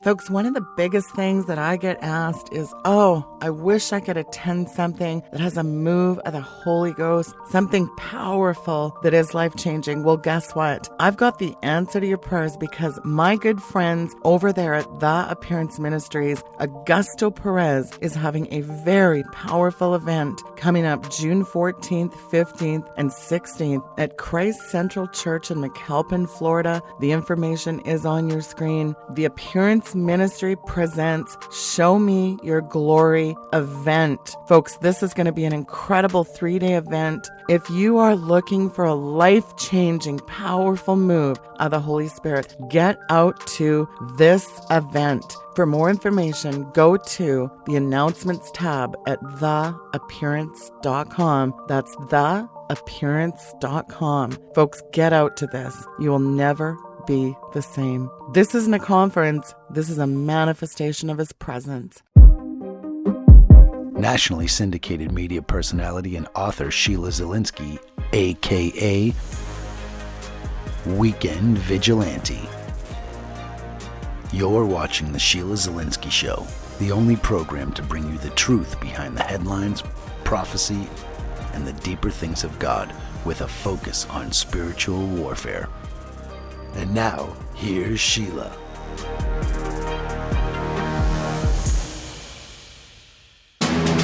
Folks, one of the biggest things that I get asked is, oh, I wish I could attend something that has a move of the Holy Ghost, something powerful that is life-changing. Well, guess what? I've got the answer to your prayers because my good friends over there at The Appearance Ministries, Augusto Perez, is having a very powerful event coming up June 14th, 15th, and 16th at Christ Central Church in McAlpin, Florida. The information is on your screen. The Appearance Ministry presents Show Me Your Glory event. Folks, this is going to be an incredible 3-day event. If you are looking for a life-changing, powerful move of the Holy Spirit, get out to this event. For more information, go to the announcements tab at theappearance.com. That's theappearance.com. Folks, get out to this. You will never be the same. This isn't a conference. This is a manifestation of His presence. Nationally syndicated media personality and author Sheila Zilinsky, a.k.a. Weekend Vigilante. You're watching The Sheila Zilinsky Show, the only program to bring you the truth behind the headlines, prophecy, and the deeper things of God with a focus on spiritual warfare. And now, here's Sheila.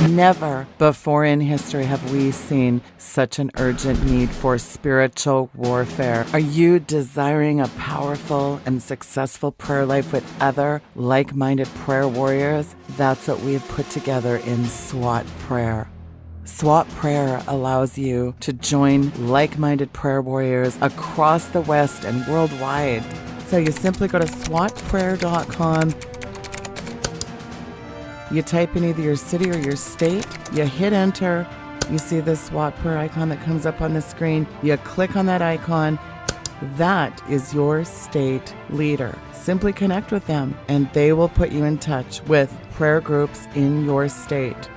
Never before in history have we seen such an urgent need for spiritual warfare. Are you desiring a powerful and successful prayer life with other like-minded prayer warriors? That's what we've put together in SWAT Prayer. SWAT Prayer allows you to join like-minded prayer warriors across the West and worldwide. So you simply go to swatprayer.com. You type in either your city or your state. You hit enter. You see the SWAT Prayer icon that comes up on the screen. You click on that icon. That is your state leader. Simply connect with them, and they will put you in touch with prayer groups in your state.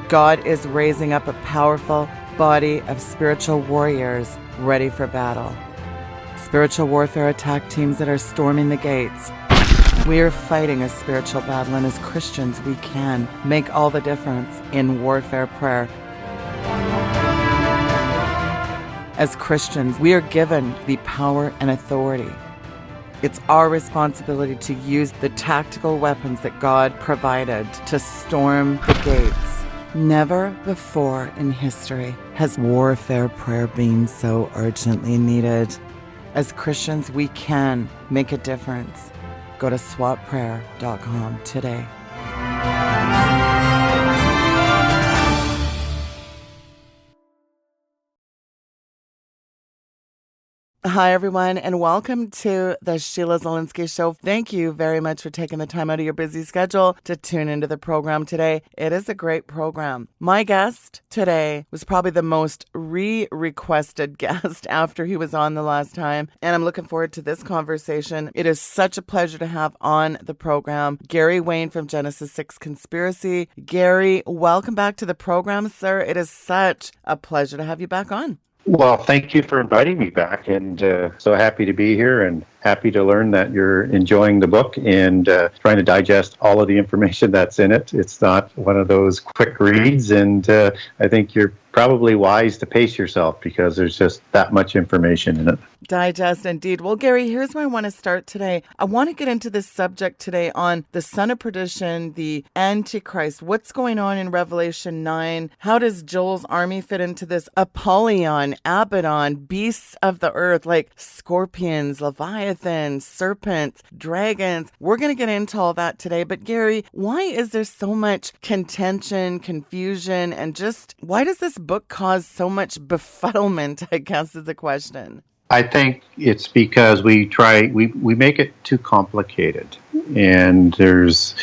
God is raising up a powerful body of spiritual warriors ready for battle. Spiritual warfare attack teams that are storming the gates. We are fighting a spiritual battle, and as Christians, we can make all the difference in warfare prayer. As Christians, we are given the power and authority. It's our responsibility to use the tactical weapons that God provided to storm the gates. Never before in history has warfare prayer been so urgently needed. As Christians, we can make a difference. Go to swatprayer.com today. Hi, everyone, and welcome to the Sheila Zilinsky Show. Thank you very much for taking the time out of your busy schedule to tune into the program today. It is a great program. My guest today was probably the most requested guest after he was on the last time, and I'm looking forward to this conversation. It is such a pleasure to have on the program Gary Wayne from Genesis 6 Conspiracy. Gary, welcome back to the program, sir. It is such a pleasure to have you back on. Well, thank you for inviting me back, and so happy to be here and happy to learn that you're enjoying the book and trying to digest all of the information that's in it. It's not one of those quick reads, and I think you're probably wise to pace yourself because there's just that much information in it. Digest indeed. Well, Gary, here's where I want to start today. I want to get into this subject today on the son of perdition, the Antichrist. What's going on in Revelation 9? How does Joel's army fit into this? Apollyon, Abaddon, beasts of the earth like scorpions, Leviathan, serpents, dragons. We're going to get into all that today. But Gary, why is there so much contention, confusion, and just why does this book cause so much befuddlement, I guess is the question. I think it's because we make it too complicated, and there's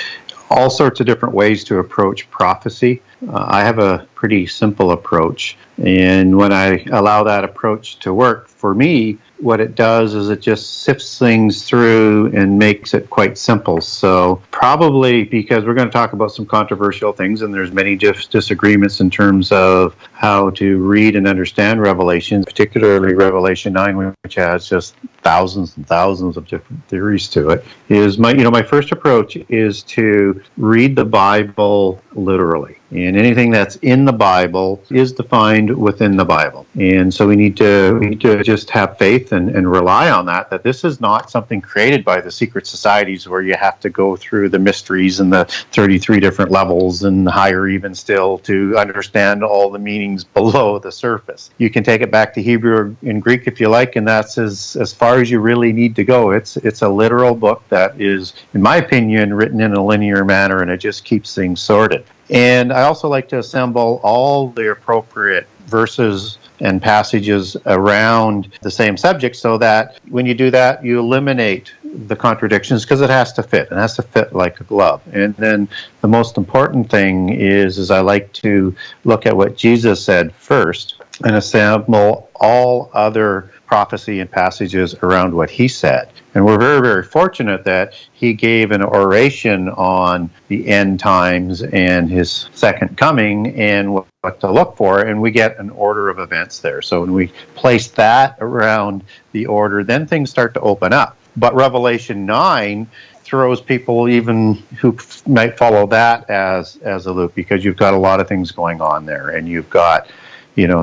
all sorts of different ways to approach prophecy. I have a pretty simple approach. And when I allow that approach to work for me, what it does is it just sifts things through and makes it quite simple. So probably because we're going to talk about some controversial things, and there's many disagreements in terms of how to read and understand Revelation, particularly Revelation 9, which has just thousands and thousands of different theories to it, is my first approach is to read the Bible literally. And anything that's in the Bible is defined within the Bible. And so we need to just have faith and rely on that this is not something created by the secret societies where you have to go through the mysteries and the 33 different levels and higher even still to understand all the meanings below the surface. You can take it back to Hebrew and Greek if you like, and that's as far as you really need to go. It's a literal book that is, in my opinion, written in a linear manner, and it just keeps things sorted. And I also like to assemble all the appropriate verses and passages around the same subject so that when you do that, you eliminate the contradictions because it has to fit. It has to fit like a glove. And then the most important thing is I like to look at what Jesus said first and assemble all other prophecy and passages around what he said. And we're very, very fortunate that he gave an oration on the end times and his second coming and what to look for, and we get an order of events there. So when we place that around the order, then things start to open up. But Revelation 9 throws people even who might follow that as a loop, because you've got a lot of things going on there, and you've got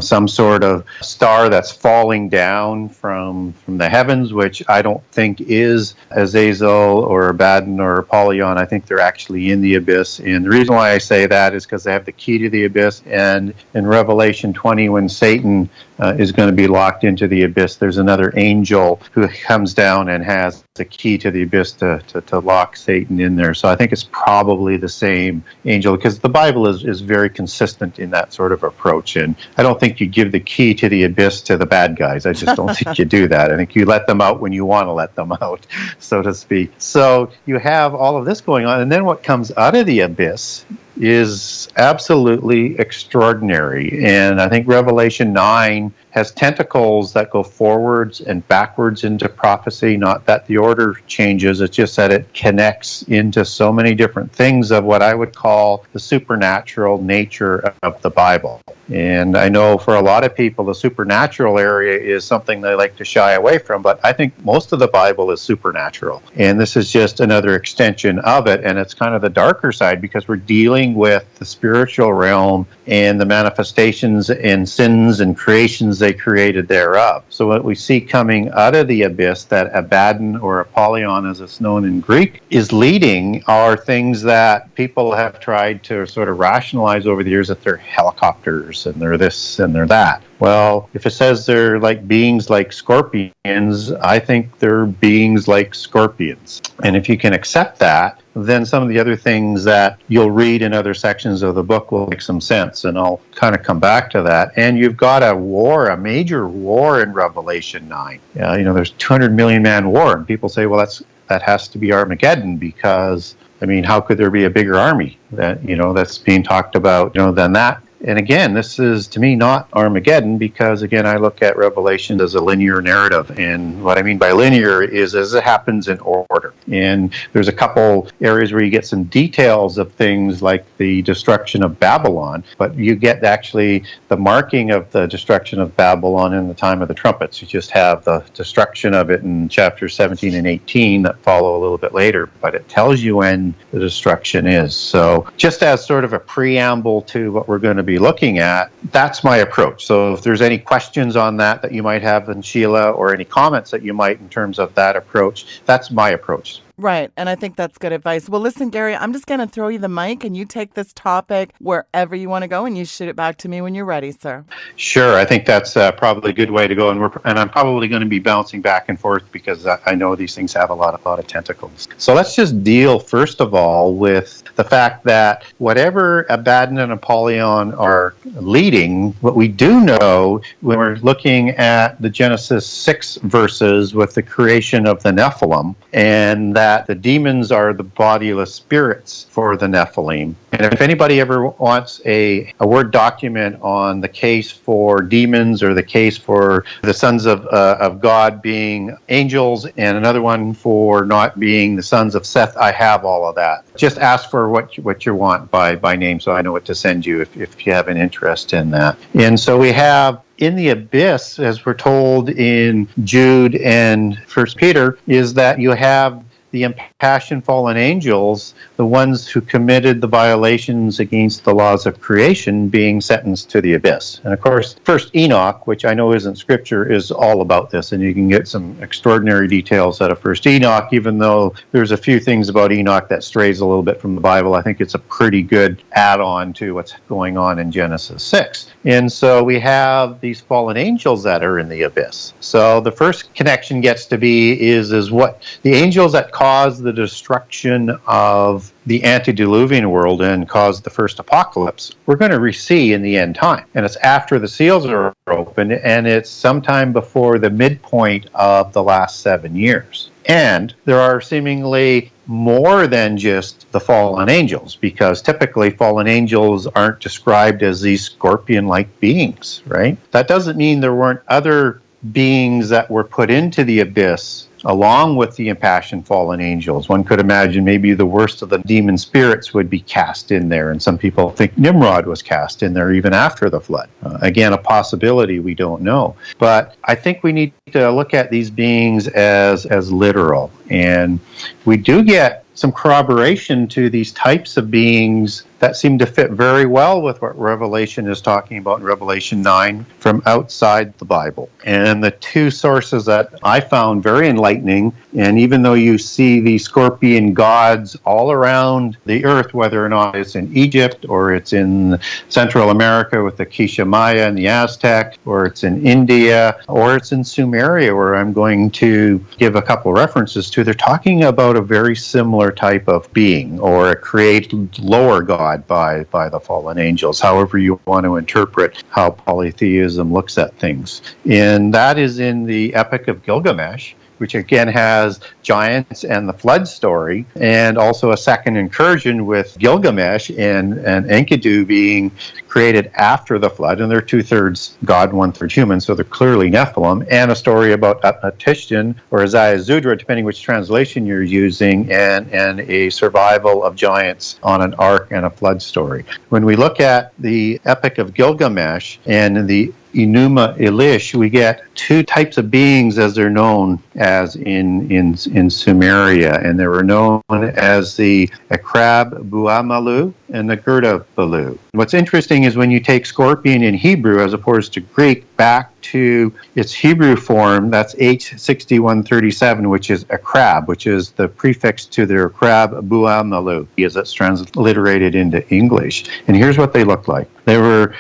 some sort of star that's falling down from the heavens, which I don't think is Azazel or Abaddon or Apollyon. I think they're actually in the abyss. And the reason why I say that is because they have the key to the abyss. And in Revelation 20, when Satan is going to be locked into the abyss, there's another angel who comes down and has the key to the abyss to lock Satan in there. So I think it's probably the same angel, because the Bible is very consistent in that sort of approach. And I don't think you give the key to the abyss to the bad guys. I just don't think you do that. I think you let them out when you want to let them out, so to speak. So you have all of this going on, and then what comes out of the abyss is absolutely extraordinary. And I think Revelation 9 has tentacles that go forwards and backwards into prophecy. Not that the order changes, it's just that it connects into so many different things of what I would call the supernatural nature of the Bible. And I know for a lot of people, the supernatural area is something they like to shy away from, but I think most of the Bible is supernatural. And this is just another extension of it, and it's kind of the darker side, because we're dealing with the spiritual realm and the manifestations and sins and creations they created thereof. So what we see coming out of the abyss, that Abaddon or Apollyon as it's known in Greek, is leading, are things that people have tried to sort of rationalize over the years, that they're helicopters and they're this and they're that. Well, if it says they're like beings like scorpions, I think they're beings like scorpions. And if you can accept that, then some of the other things that you'll read in other sections of the book will make some sense, and I'll kind of come back to that. And you've got a major war in Revelation 9. There's 200 million man war, and people say, well, that has to be Armageddon, because, how could there be a bigger army that's being talked about, than that? And again, this is, to me, not Armageddon, because, again, I look at Revelation as a linear narrative. And what I mean by linear is as it happens in order. And there's a couple areas where you get some details of things like the destruction of Babylon, but you get actually the marking of the destruction of Babylon in the time of the trumpets. You just have the destruction of it in chapters 17 and 18 that follow a little bit later, but it tells you when the destruction is. So just as sort of a preamble to what we're going to be looking at, that's my approach. So if there's any questions on that you might have, in Sheila, or any comments that you might in terms of that approach, that's my approach. Right. And I think that's good advice. Well, listen, Gary, I'm just going to throw you the mic and you take this topic wherever you want to go, and you shoot it back to me when you're ready, sir. Sure. I think that's probably a good way to go. And I'm probably going to be bouncing back and forth because I know these things have a lot of tentacles. So let's just deal, first of all, with the fact that whatever Abaddon and Apollyon are leading, what we do know when we're looking at the Genesis 6 verses with the creation of the Nephilim, and that that the demons are the bodiless spirits for the Nephilim. And if anybody ever wants a Word document on the case for demons or the case for the sons of God being angels and another one for not being the sons of Seth, I have all of that. Just ask for what you want by name so I know what to send you if you have an interest in that. And so we have in the abyss, as we're told in Jude and 1 Peter, is that you have the impassioned fallen angels, the ones who committed the violations against the laws of creation, being sentenced to the abyss. And of course, First Enoch, which I know isn't scripture, is all about this, and you can get some extraordinary details out of First Enoch, even though there's a few things about Enoch that strays a little bit from the Bible. I think it's a pretty good add-on to what's going on in Genesis 6. And so we have these fallen angels that are in the abyss. So the first connection gets to be is what the angels that caused the destruction of the antediluvian world and caused the first apocalypse, we're going to re-see in the end time. And it's after the seals are opened, and it's sometime before the midpoint of the last 7 years. And there are seemingly more than just the fallen angels, because typically fallen angels aren't described as these scorpion-like beings, right? That doesn't mean there weren't other beings that were put into the abyss along with the impassioned fallen angels. One could imagine maybe the worst of the demon spirits would be cast in there, and some people think Nimrod was cast in there even after the flood. Again, a possibility, we don't know. But I think we need to look at these beings as literal, and we do get some corroboration to these types of beings that seem to fit very well with what Revelation is talking about in Revelation 9 from outside the Bible. And the two sources that I found very enlightening, and even though you see the scorpion gods all around the earth, whether or not it's in Egypt or it's in Central America with the Quiché Maya and the Aztec, or it's in India, or it's in Sumeria, where I'm going to give a couple references to, they're talking about a very similar type of being, or a created lower god by the fallen angels, however you want to interpret how polytheism looks at things. And that is in the Epic of Gilgamesh, which again has giants and the flood story, and also a second incursion with Gilgamesh and Enkidu being created after the flood, and they're 2/3 God, 1/3 human, so they're clearly Nephilim, and a story about Utnapishtim or Isaiah Zudra, depending which translation you're using, and a survival of giants on an ark and a flood story. When we look at the Epic of Gilgamesh and the Enuma Elish, we get two types of beings as they're known as in Sumeria, and they were known as the Akrab Buamalu and the Gerda Balu. What's interesting is when you take scorpion in Hebrew as opposed to Greek back to its Hebrew form, that's H6137, which is Akrab, which is the prefix to their Akrab Buamalu, as it's transliterated into English. And here's what they look like. They were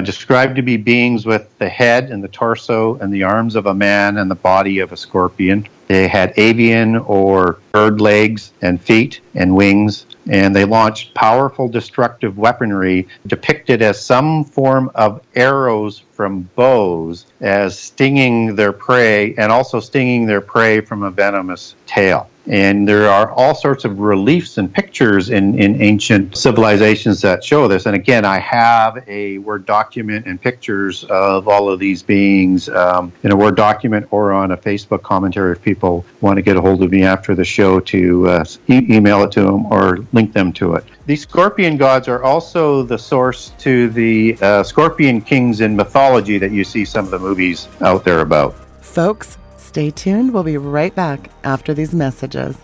described to be beings with the head and the torso and the arms of a man and the body of a scorpion. They had avian or bird legs and feet and wings, and they launched powerful destructive weaponry depicted as some form of arrows from bows as stinging their prey, and also stinging their prey from a venomous tail. And there are all sorts of reliefs and pictures in ancient civilizations that show this. And again, I have a Word document and pictures of all of these beings in a Word document or on a Facebook commentary if people want to get a hold of me after the show to email it to them or link them to it. These scorpion gods are also the source to the scorpion kings in mythology that you see some of the movies out there about. Folks, stay tuned. We'll be right back after these messages.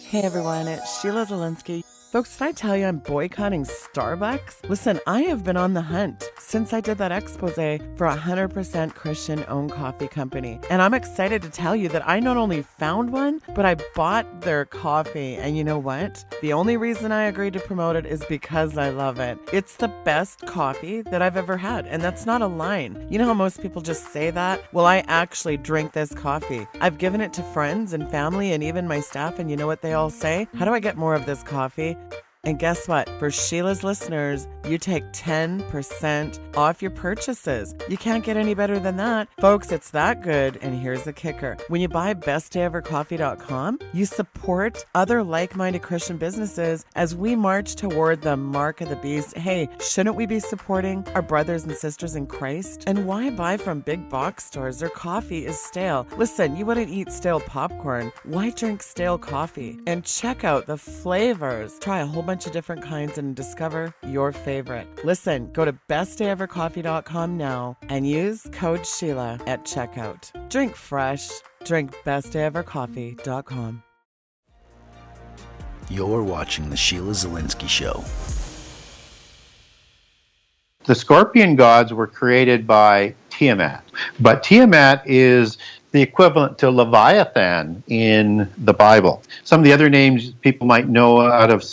Hey everyone, it's Sheila Zilinsky. Folks, did I tell you I'm boycotting Starbucks? Listen, I have been on the hunt since I did that expose for a 100% Christian-owned coffee company. And I'm excited to tell you that I not only found one, but I bought their coffee. And you know what? The only reason I agreed to promote it is because I love it. It's the best coffee that I've ever had. And that's not a line. You know how most people just say that? Well, I actually drink this coffee. I've given it to friends and family and even my staff. And you know what they all say? How do I get more of this coffee? And guess what? For Sheila's listeners, you take 10% off your purchases. You can't get any better than that. Folks, it's that good. And here's the kicker. When you buy bestdayevercoffee.com, you support other like-minded Christian businesses as we march toward the mark of the beast. Hey, shouldn't we be supporting our brothers and sisters in Christ? And why buy from big box stores? Their coffee is stale. Listen, you wouldn't eat stale popcorn. Why drink stale coffee? And check out the flavors. Try a whole bunch of different kinds and discover your favorite. Listen, go to bestdayevercoffee.com now and use code Sheila at checkout. Drink fresh. Drink bestdayevercoffee.com. You're watching The Sheila Zilinsky Show. The scorpion gods were created by Tiamat, but Tiamat is the equivalent to Leviathan in the Bible. Some of the other names people might know out of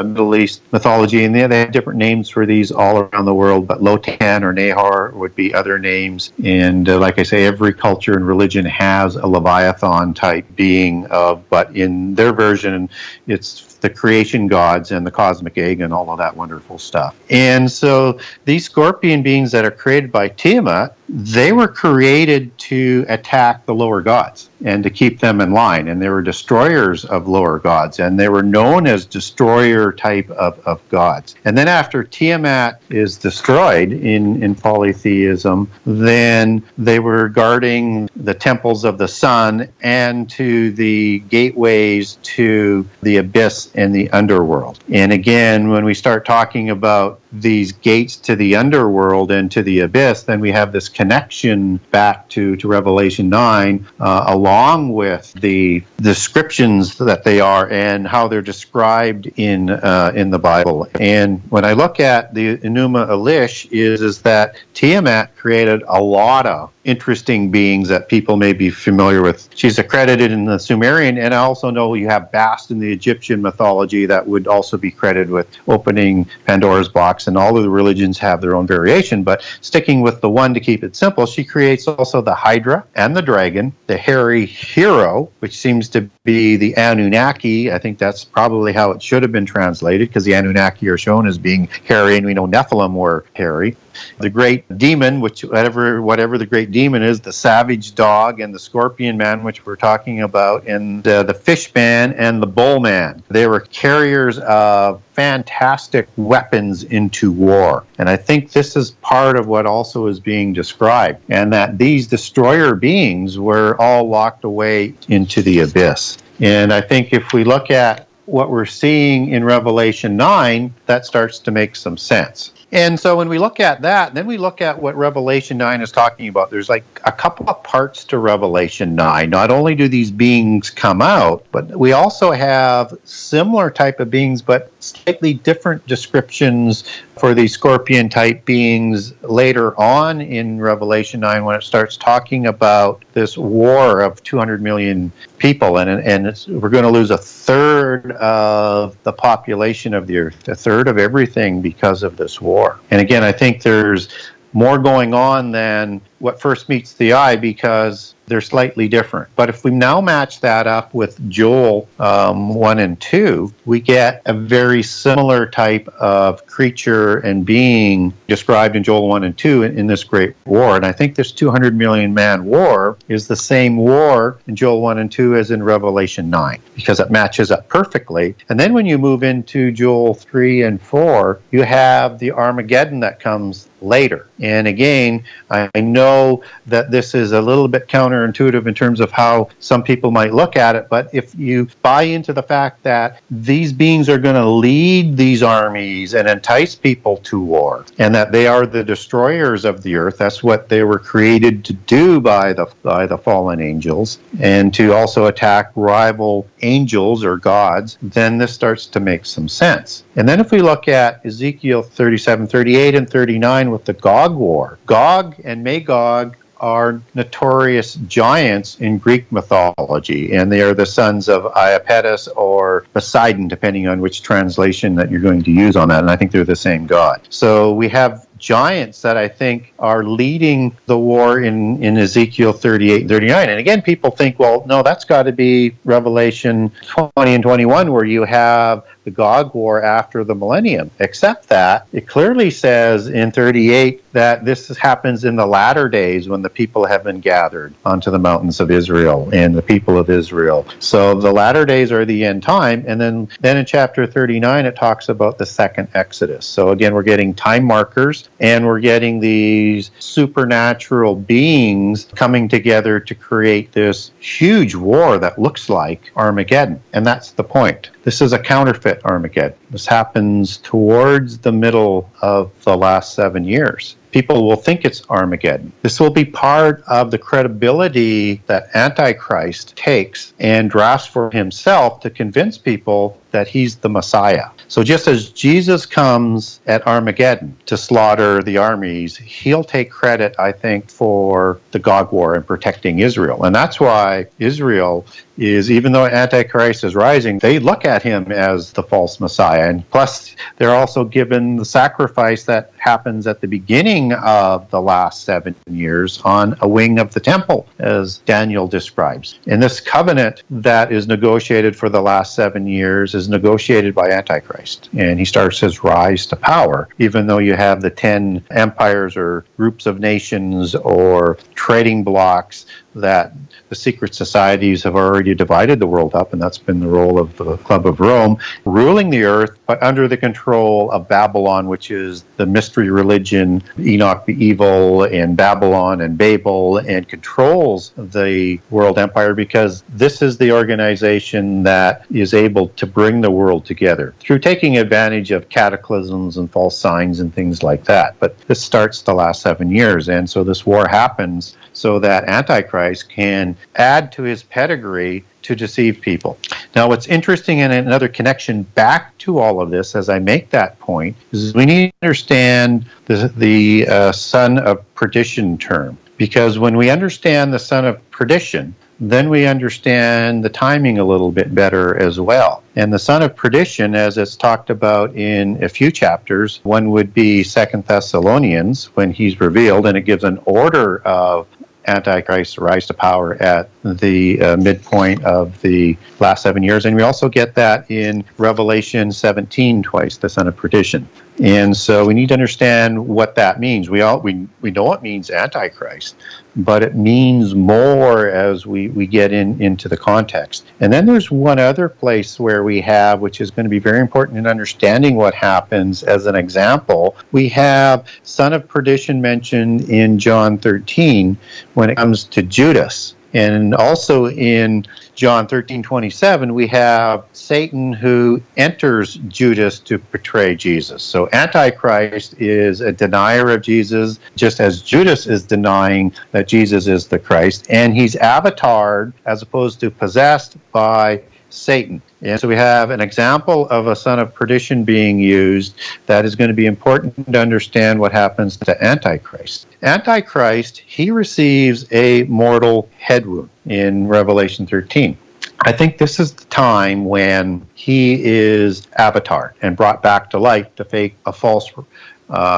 Middle East mythology, and they have different names for these all around the world, but Lotan or Nahor would be other names. And like I say, every culture and religion has a Leviathan type being, but in their version, it's the creation gods and the cosmic egg and all of that wonderful stuff. And so these scorpion beings that are created by Tiamat, they were created to attack the lower gods and to keep them in line. And they were destroyers of lower gods, and they were known as destroyer type of gods. And then after Tiamat is destroyed in polytheism, then they were guarding the temples of the sun and to the gateways to the abyss and the underworld. And again, when we start talking about these gates to the underworld and to the abyss, then we have this connection back to Revelation 9, along with the descriptions that they are and how they're described in the Bible. And when I look at the Enuma Elish, is that Tiamat created a lot of interesting beings that people may be familiar with. She's accredited in the Sumerian, and I also know you have Bast in the Egyptian mythology that would also be credited with opening Pandora's box, and all of the religions have their own variation. But sticking with the one to keep it simple, she creates also the Hydra and the dragon, the hairy hero, which seems to be the Anunnaki. I think that's probably how it should have been translated, because the Anunnaki are shown as being hairy, and we know Nephilim were hairy. The great demon, which whatever the great demon is, the savage dog, and the scorpion man, which we're talking about, and the fish man and the bull man. They were carriers of fantastic weapons into war. And I think this is part of what also is being described, and that these destroyer beings were all locked away into the abyss. And I think if we look at what we're seeing in Revelation 9, that starts to make some sense. And so when we look at that, then we look at what Revelation 9 is talking about. There's like a couple of parts to Revelation 9. Not only do these beings come out, but we also have similar type of beings, but slightly different descriptions for these scorpion type beings later on in Revelation 9, when it starts talking about this war of 200 million people, and we're going to lose a third of the population of the earth, a third of everything, because of this war. And again, I think there's more going on than what first meets the eye, because they're slightly different. But if we now match that up with Joel 1 and 2, we get a very similar type of creature and being described in Joel 1 and 2 in this great war. And I think this 200 million man war is the same war in Joel 1 and 2 as in Revelation 9, because it matches up perfectly. And then when you move into Joel 3 and 4, you have the Armageddon that comes later. And again, I know that this is a little bit counterintuitive in terms of how some people might look at it, but if you buy into the fact that these beings are going to lead these armies and entice people to war, and that they are the destroyers of the earth, that's what they were created to do by the fallen angels, and to also attack rival angels or gods, then this starts to make some sense. And then if we look at Ezekiel 37, 38, and 39 with the Gog War, Gog and Magog are notorious giants in Greek mythology, and they are the sons of Iapetus or Poseidon, depending on which translation that you're going to use on that, and I think they're the same god. So we have giants that I think are leading the war in Ezekiel 38 and 39. And again, people think, well, no, that's got to be Revelation 20 and 21, where you have the Gog War after the millennium, except that it clearly says in 38 that this happens in the latter days when the people have been gathered onto the mountains of Israel and the people of Israel. So the latter days are the end time. And then in chapter 39, it talks about the second Exodus. So again, we're getting time markers, and we're getting these supernatural beings coming together to create this huge war that looks like Armageddon. And that's the point. This is a counterfeit Armageddon. This happens towards the middle of the last 7 years. People will think it's Armageddon. This will be part of the credibility that Antichrist takes and drafts for himself to convince people that he's the Messiah. So just as Jesus comes at Armageddon to slaughter the armies, he'll take credit, I think, for the Gog War and protecting Israel. And that's why Israel is, even though Antichrist is rising, they look at him as the false Messiah. And plus, they're also given the sacrifice that happens at the beginning of the last 7 years on a wing of the temple, as Daniel describes. And this covenant that is negotiated for the last 7 years is negotiated by Antichrist. And he starts his rise to power, even though you have the 10 empires or groups of nations or trading blocks that the secret societies have already divided the world up, and that's been the role of the Club of Rome, ruling the earth, but under the control of Babylon, which is the mystery religion, Enoch the Evil, and Babylon and Babel, and controls the world empire, because this is the organization that is able to bring the world together through taking advantage of cataclysms and false signs and things like that. But this starts the last 7 years, and so this war happens so that Antichrist can add to his pedigree to deceive people. Now, what's interesting, and another connection back to all of this as I make that point, is we need to understand the son of perdition term. Because when we understand the son of perdition, then we understand the timing a little bit better as well. And the son of perdition, as it's talked about in a few chapters, one would be 2 Thessalonians, when he's revealed, and it gives an order of Antichrist's rise to power at the midpoint of the last 7 years. And we also get that in Revelation 17 twice, the son of perdition. And so we need to understand what that means. We know it means Antichrist, but it means more as we get into the context. And then there's one other place where we have, which is going to be very important in understanding what happens. As an example, we have son of perdition mentioned in John 13 when it comes to Judas. And also in John 13:27, we have Satan who enters Judas to betray Jesus. So Antichrist is a denier of Jesus, just as Judas is denying that Jesus is the Christ. And he's avatared as opposed to possessed by Satan. And so we have an example of a son of perdition being used that is going to be important to understand what happens to Antichrist. Antichrist, he receives a mortal head wound in Revelation 13. I think this is the time when he is avatared and brought back to life to fake a false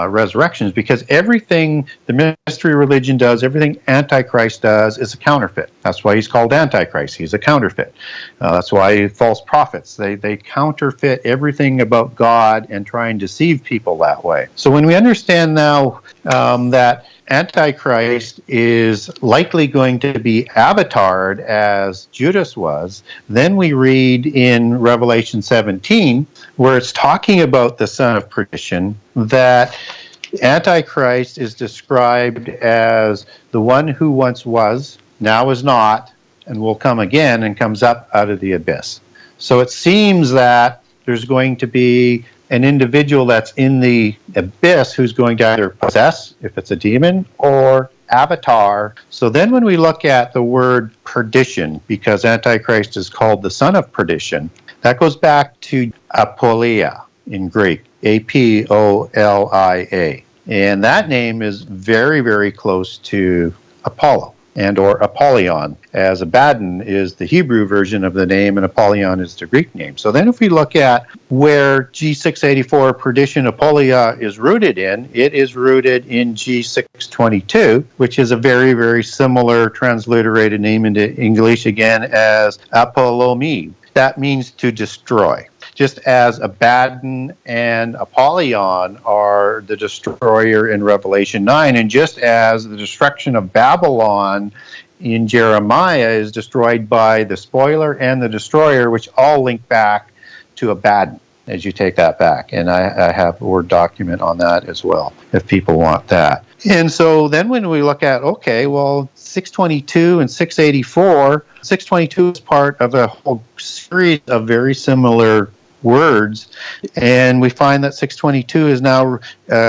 resurrections, because everything the mystery religion does, everything Antichrist does, is a counterfeit. That's why he's called Antichrist. He's a counterfeit. That's why false prophets, they counterfeit everything about God and try and deceive people that way. So when we understand now that Antichrist is likely going to be avatared as Judas was, then we read in Revelation 17, where it's talking about the son of perdition, that Antichrist is described as the one who once was, now is not, and will come again, and comes up out of the abyss. So it seems that there's going to be an individual that's in the abyss who's going to either possess, if it's a demon, or avatar. So then when we look at the word perdition, because Antichrist is called the son of perdition, that goes back to apolia in Greek, Apolia. And that name is very, very close to Apollo and or Apollyon, as Abaddon is the Hebrew version of the name and Apollyon is the Greek name. So then if we look at where G684 perdition apolia is rooted in, it is rooted in G622, which is a very, very similar transliterated name into English again as apollomi. That means to destroy. just as Abaddon and Apollyon are the destroyer in Revelation 9, and just as the destruction of Babylon in Jeremiah is destroyed by the spoiler and the destroyer, which all link back to Abaddon as you take that back. And I have a Word document on that as well, if people want that. And so then when we look at, okay, well, 622 and 684, 622 is part of a whole series of very similar words, and we find that 622 is now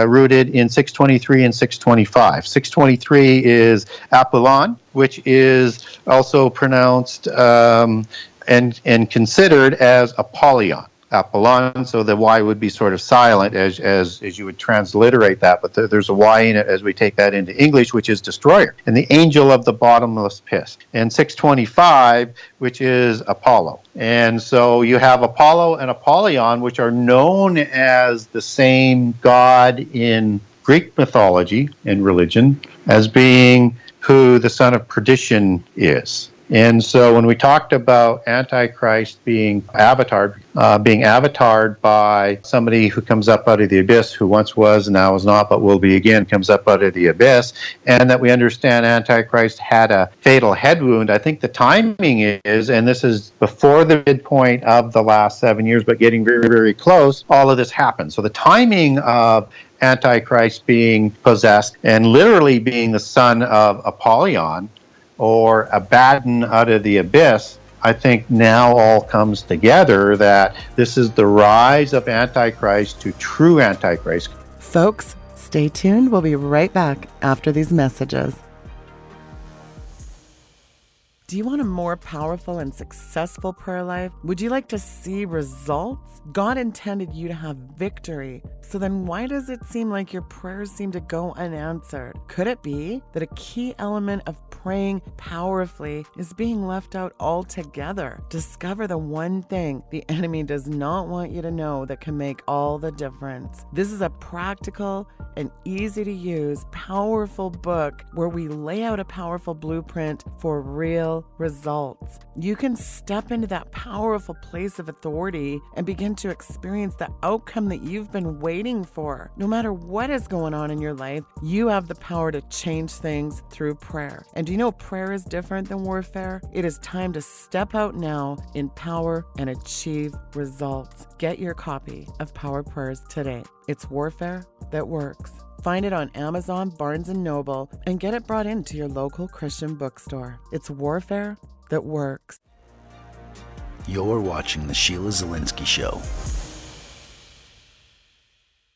rooted in 623 and 625. 623 is Apollon, which is also pronounced and considered as Apollyon. Apollon, so the Y would be sort of silent as you would transliterate that, but there's a Y in it as we take that into English, which is destroyer, and the angel of the bottomless pit. And 625, which is Apollo. And so you have Apollo and Apollyon, which are known as the same god in Greek mythology and religion, as being who the son of perdition is. And so when we talked about Antichrist being avatared by somebody who comes up out of the abyss, who once was and now is not, but will be again, comes up out of the abyss, and that we understand Antichrist had a fatal head wound, I think the timing is, and this is before the midpoint of the last 7 years, but getting very, very close, all of this happened. So the timing of Antichrist being possessed and literally being the son of Apollyon, or Abaddon out of the abyss, I think now all comes together that this is the rise of Antichrist to true Antichrist. Folks, stay tuned. We'll be right back after these messages. Do you want a more powerful and successful prayer life? Would you like to see results? God intended you to have victory. So then why does it seem like your prayers seem to go unanswered? Could it be that a key element of praying powerfully is being left out altogether? Discover the one thing the enemy does not want you to know that can make all the difference. This is a practical and easy to use, powerful book where we lay out a powerful blueprint for real results. You can step into that powerful place of authority and begin to experience the outcome that you've been waiting for. No matter what is going on in your life, you have the power to change things through prayer. And do you know prayer is different than warfare? It is time to step out now in power and achieve results. Get your copy of Power Prayers today. It's warfare that works. Find it on Amazon, Barnes & Noble, and get it brought into your local Christian bookstore. It's warfare that works. You're watching The Sheila Zilinsky Show.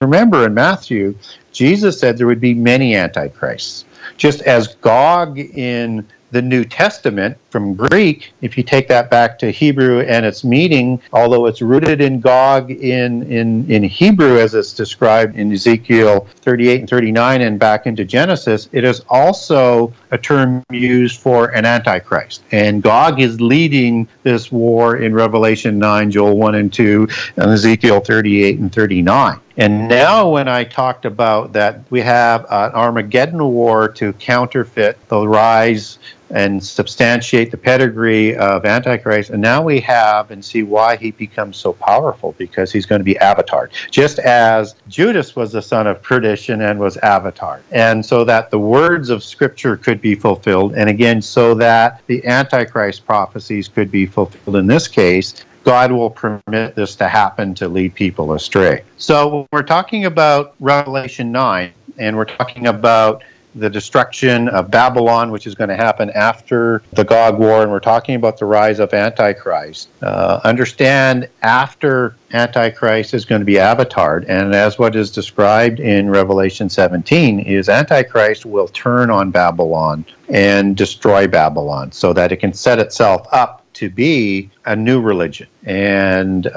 Remember in Matthew, Jesus said there would be many antichrists. Just as Gog in the New Testament from Greek, if you take that back to Hebrew and its meaning, although it's rooted in Gog in Hebrew as it's described in Ezekiel 38 and 39 and back into Genesis, it is also a term used for an antichrist. And Gog is leading this war in Revelation 9, Joel 1 and 2, and Ezekiel 38 and 39. And now when I talked about that we have an Armageddon war to counterfeit the rise and substantiate the pedigree of Antichrist, and now we have and see why he becomes so powerful, because he's going to be avatared, just as Judas was the son of perdition and was avatared. And so that the words of Scripture could be fulfilled, and again, so that the Antichrist prophecies could be fulfilled in this case, God will permit this to happen to lead people astray. So we're talking about Revelation 9, and we're talking about the destruction of Babylon, which is going to happen after the Gog War, and we're talking about the rise of Antichrist. Understand, after Antichrist is going to be avatared, and as what is described in Revelation 17, is Antichrist will turn on Babylon and destroy Babylon so that it can set itself up to be a new religion and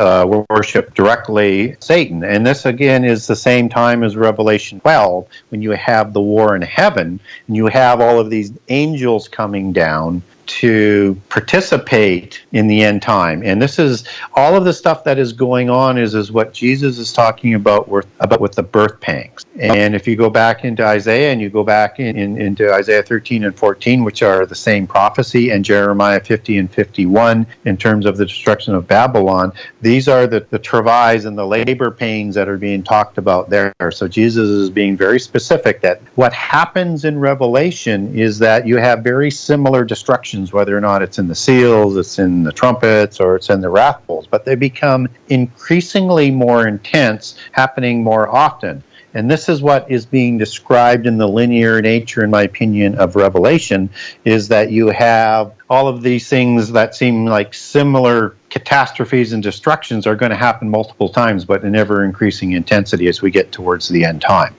worship directly Satan. And this again is the same time as Revelation 12, when you have the war in heaven and you have all of these angels coming down to participate in the end time. And this is all of the stuff that is going on is what Jesus is talking about with the birth pangs. And if you go back into Isaiah and you go back into Isaiah 13 and 14, which are the same prophecy, and Jeremiah 50 and 51 in terms terms of the destruction of Babylon, these are the travails and the labor pains that are being talked about there. So Jesus is being very specific that what happens in Revelation is that you have very similar destructions, whether or not it's in the seals, it's in the trumpets, or it's in the wrath bowls, but they become increasingly more intense, happening more often. And this is what is being described in the linear nature, in my opinion, of Revelation, is that you have all of these things that seem like similar catastrophes and destructions are going to happen multiple times, but in ever-increasing intensity as we get towards the end time.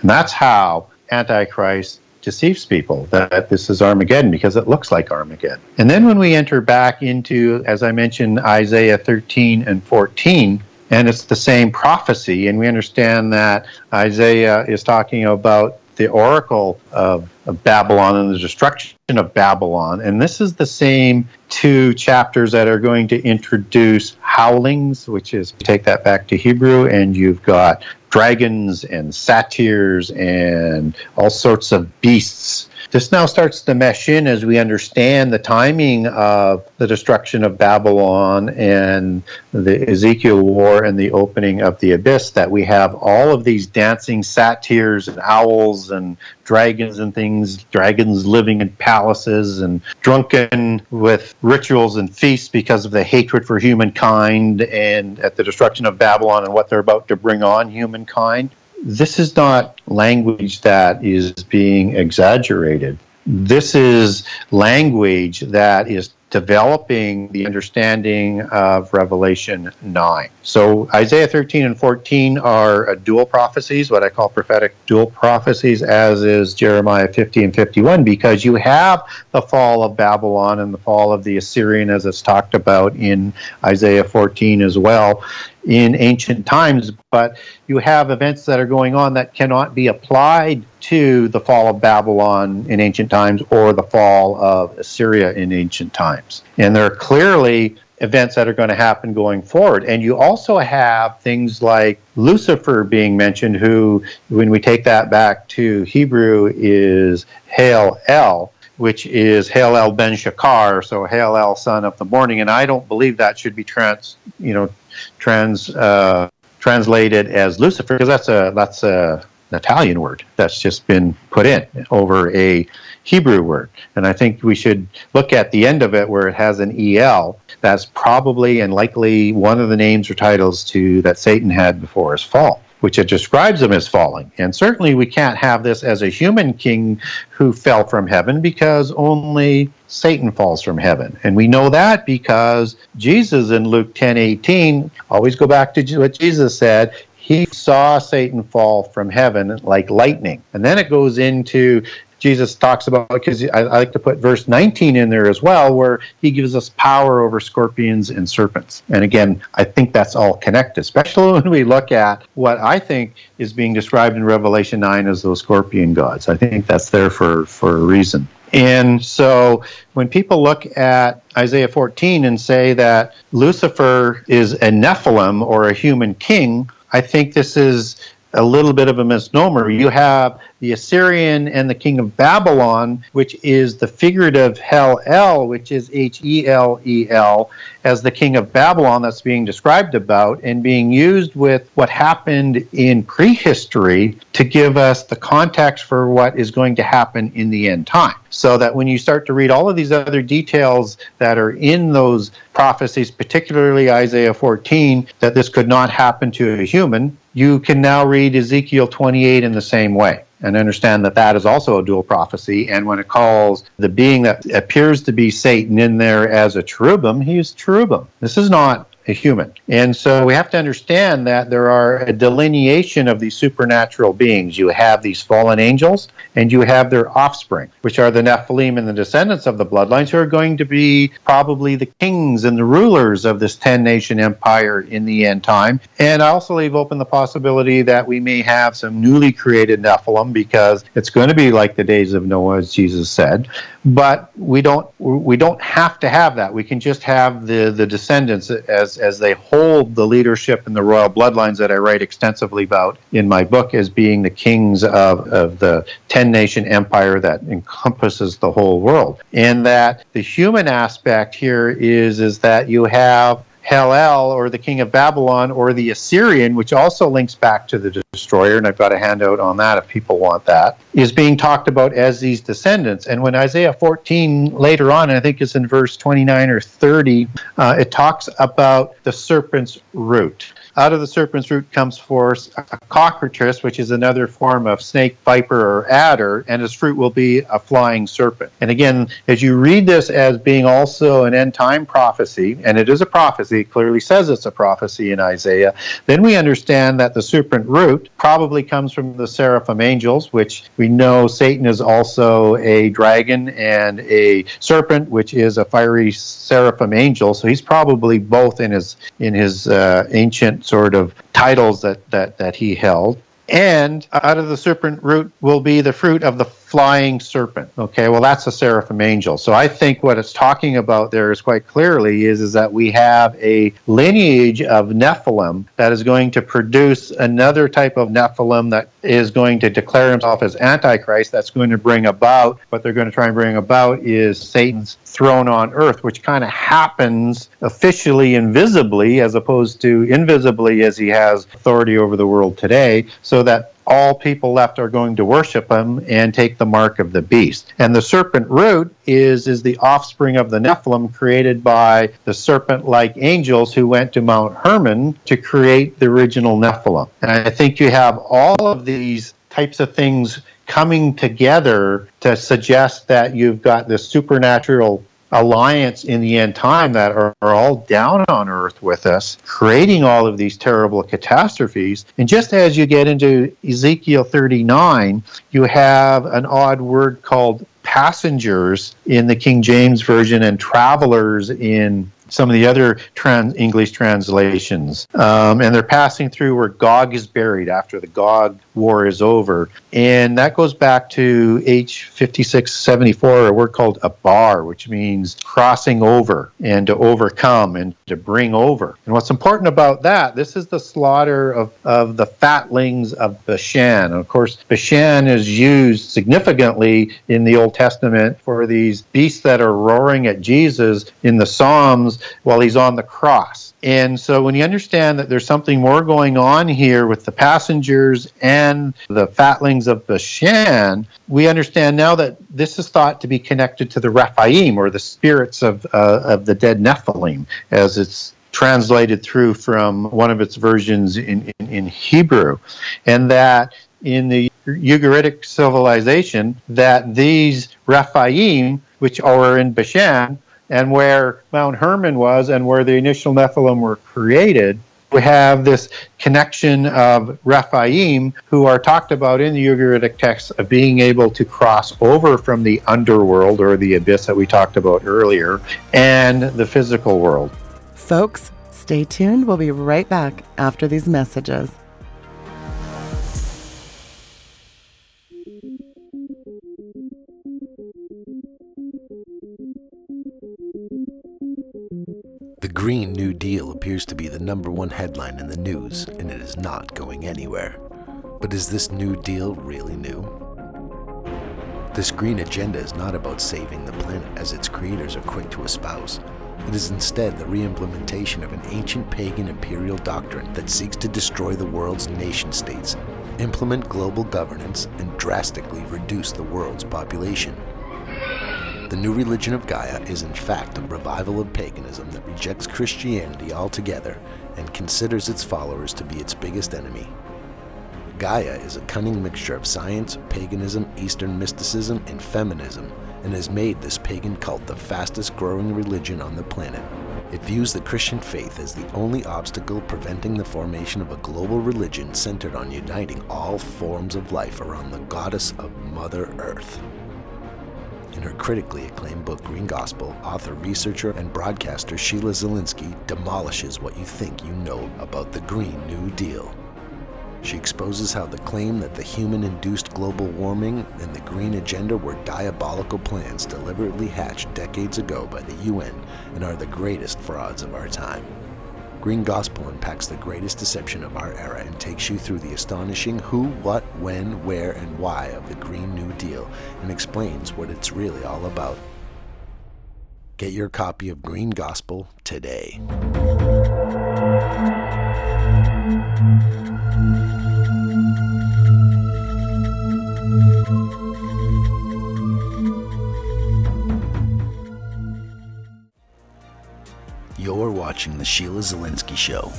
And that's how Antichrist deceives people, that this is Armageddon, because it looks like Armageddon. And then when we enter back into, as I mentioned, Isaiah 13 and 14, and it's the same prophecy, and we understand that Isaiah is talking about the oracle of Babylon and the destruction of Babylon. And this is the same two chapters that are going to introduce howlings, which is, take that back to Hebrew, and you've got dragons and satyrs and all sorts of beasts. This now starts to mesh in as we understand the timing of the destruction of Babylon and the Ezekiel war and the opening of the abyss, that we have all of these dancing satyrs and owls and dragons and things, dragons living in palaces and drunken with rituals and feasts because of the hatred for humankind and at the destruction of Babylon and what they're about to bring on humankind. This is not language that is being exaggerated. This is language that is developing the understanding of Revelation 9. So Isaiah 13 and 14 are dual prophecies, what I call prophetic dual prophecies, as is Jeremiah 50 and 51, because you have the fall of Babylon and the fall of the Assyrian, as it's talked about in Isaiah 14 as well, in ancient times, but you have events that are going on that cannot be applied to the fall of Babylon in ancient times or the fall of Assyria in ancient times. And there are clearly events that are going to happen going forward. And you also have things like Lucifer being mentioned, who, when we take that back to Hebrew, is Hail-El, which is Hail-El ben Shakar, so Hail-El, son of the morning. And I don't believe that should be translated as Lucifer, because that's an Italian word that's just been put in over a Hebrew word. And I think we should look at the end of it where it has an EL. That's probably and likely one of the names or titles that Satan had before his fall, which it describes him as falling. And certainly we can't have this as a human king who fell from heaven, because only Satan falls from heaven. And we know that because Jesus in Luke 10:18, always go back to what Jesus said, he saw Satan fall from heaven like lightning. And then it goes into, Jesus talks about, because I like to put verse 19 in there as well, where he gives us power over scorpions and serpents. And again, I think that's all connected, especially when we look at what I think is being described in Revelation 9 as those scorpion gods. I think that's there for a reason. And so when people look at Isaiah 14 and say that Lucifer is a Nephilim or a human king, I think this is a little bit of a misnomer. You have the Assyrian and the king of Babylon, which is the figurative Hel-El, which is H-E-L-E-L, as the king of Babylon that's being described about and being used with what happened in prehistory to give us the context for what is going to happen in the end time. So that when you start to read all of these other details that are in those prophecies, particularly Isaiah 14, that this could not happen to a human, you can now read Ezekiel 28 in the same way and understand that that is also a dual prophecy. And when it calls the being that appears to be Satan in there as a cherubim, he is cherubim. This is not a human. And so we have to understand that there are a delineation of these supernatural beings. You have these fallen angels, and you have their offspring, which are the Nephilim and the descendants of the bloodlines, who are going to be probably the kings and the rulers of this 10-nation empire in the end time. And I also leave open the possibility that we may have some newly created Nephilim, because it's going to be like the days of Noah, as Jesus said. But we don't have to have that. We can just have the descendants, as as they hold the leadership in the royal bloodlines that I write extensively about in my book as being the kings of the 10-nation empire that encompasses the whole world. And that the human aspect here is that you have Hel, or the king of Babylon, or the Assyrian, which also links back to the destroyer, and I've got a handout on that if people want that, is being talked about as these descendants. And when Isaiah 14 later on, I think it's in verse 29 or 30, it talks about the serpent's root. Out of the serpent's root comes forth a cockatrice, which is another form of snake, viper, or adder, and its fruit will be a flying serpent. And again, as you read this as being also an end-time prophecy, and it is a prophecy, it clearly says it's a prophecy in Isaiah, then we understand that the serpent root probably comes from the seraphim angels, which we know Satan is also a dragon and a serpent, which is a fiery seraphim angel. So he's probably both in his ancient sort of titles that he held. And out of the serpent root will be the fruit of the flying serpent. Okay, well, that's a seraphim angel. So I think what it's talking about there is quite clearly is that we have a lineage of Nephilim that is going to produce another type of Nephilim that is going to declare himself as Antichrist. That's going to bring about, what they're going to try and bring about is Satan's throne on earth, which kind of happens officially invisibly as opposed to invisibly as he has authority over the world today, so that all people left are going to worship him and take the mark of the beast. And the serpent root is the offspring of the Nephilim, created by the serpent-like angels who went to Mount Hermon to create the original Nephilim. And I think you have all of these types of things coming together to suggest that you've got this supernatural alliance in the end time that are all down on earth with us, creating all of these terrible catastrophes. And just as you get into Ezekiel 39, you have an odd word called passengers in the King James Version and travelers in some of the other English translations. And they're passing through where Gog is buried after the Gog War is over. And that goes back to H5674, a word called abar, which means crossing over and to overcome and to bring over. And what's important about that, this is the slaughter of the fatlings of Bashan. And of course, Bashan is used significantly in the Old Testament for these beasts that are roaring at Jesus in the Psalms while he's on the cross. And so when you understand that there's something more going on here with the passengers and the fatlings of Bashan, we understand now that this is thought to be connected to the Rephaim, or the spirits of the dead Nephilim, as it's translated through from one of its versions in Hebrew. And that in the Ugaritic civilization, that these Rephaim, which are in Bashan, and where Mount Hermon was and where the initial Nephilim were created, we have this connection of Rephaim, who are talked about in the Ugaritic texts of being able to cross over from the underworld, or the abyss that we talked about earlier, and the physical world. Folks, stay tuned. We'll be right back after these messages. The Green New Deal appears to be the #1 headline in the news, and it is not going anywhere. But is this New Deal really new? This green agenda is not about saving the planet, as its creators are quick to espouse. It is instead the re-implementation of an ancient pagan imperial doctrine that seeks to destroy the world's nation-states, implement global governance, and drastically reduce the world's population. The new religion of Gaia is in fact a revival of paganism that rejects Christianity altogether and considers its followers to be its biggest enemy. Gaia is a cunning mixture of science, paganism, Eastern mysticism, and feminism, and has made this pagan cult the fastest growing religion on the planet. It views the Christian faith as the only obstacle preventing the formation of a global religion centered on uniting all forms of life around the goddess of Mother Earth. In her critically acclaimed book, Green Gospel, author, researcher, and broadcaster Sheila Zilinsky demolishes what you think you know about the Green New Deal. She exposes how the claim that the human-induced global warming and the green agenda were diabolical plans deliberately hatched decades ago by the UN and are the greatest frauds of our time. Green Gospel unpacks the greatest deception of our era and takes you through the astonishing who, what, when, where, and why of the Green New Deal and explains what it's really all about. Get your copy of Green Gospel today. You're watching The Sheila Zilinsky Show.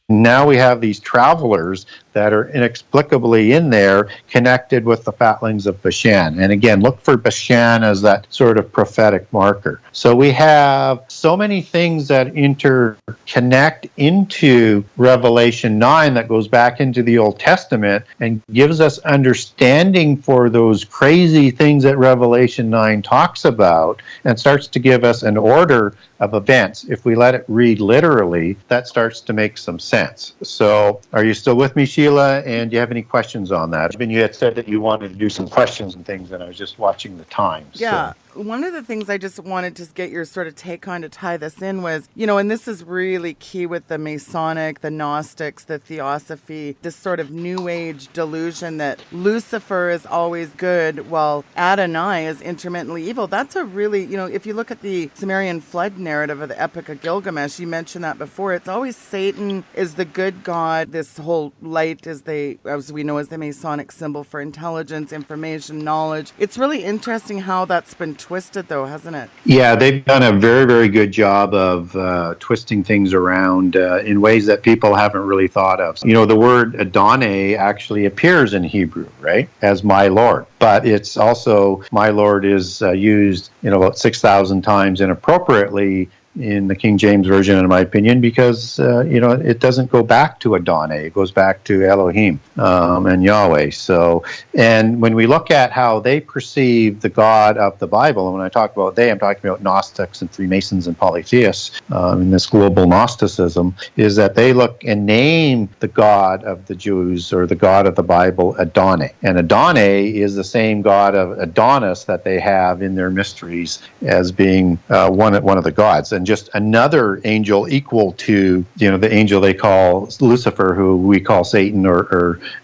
Now we have these travelers that are inexplicably in there connected with the fatlings of Bashan. And again, look for Bashan as that sort of prophetic marker. So we have so many things that interconnect into Revelation 9 that goes back into the Old Testament and gives us understanding for those crazy things that Revelation 9 talks about and starts to give us an order of events. If we let it read literally, that starts to make some sense. So are you still with me, Sheila? And do you have any questions on that? You had said that you wanted to do some questions and things, and I was just watching the time. Yeah. So. One of the things I just wanted to get your sort of take on to tie this in was, and this is really key with the Masonic, the Gnostics, the Theosophy, this sort of New Age delusion that Lucifer is always good while Adonai is intermittently evil. That's a really, if you look at the Sumerian flood narrative of the Epic of Gilgamesh, you mentioned that before, it's always Satan is the good god. This whole light is as we know, is the Masonic symbol for intelligence, information, knowledge. It's really interesting how that's been twisted, though, hasn't it? Yeah, they've done a very, very good job of twisting things around in ways that people haven't really thought of. The word Adonai actually appears in Hebrew, right, as my Lord. But it's also, my Lord is used, about 6,000 times inappropriately in the King James Version, in my opinion, because, it doesn't go back to Adonai. It goes back to Elohim and Yahweh. So, and when we look at how they perceive the God of the Bible, and when I talk about they, I'm talking about Gnostics and Freemasons and polytheists in this global Gnosticism, is that they look and name the God of the Jews or the God of the Bible Adonai. And Adonai is the same God of Adonis that they have in their mysteries as being one of the gods. And just another angel equal to, the angel they call Lucifer, who we call Satan,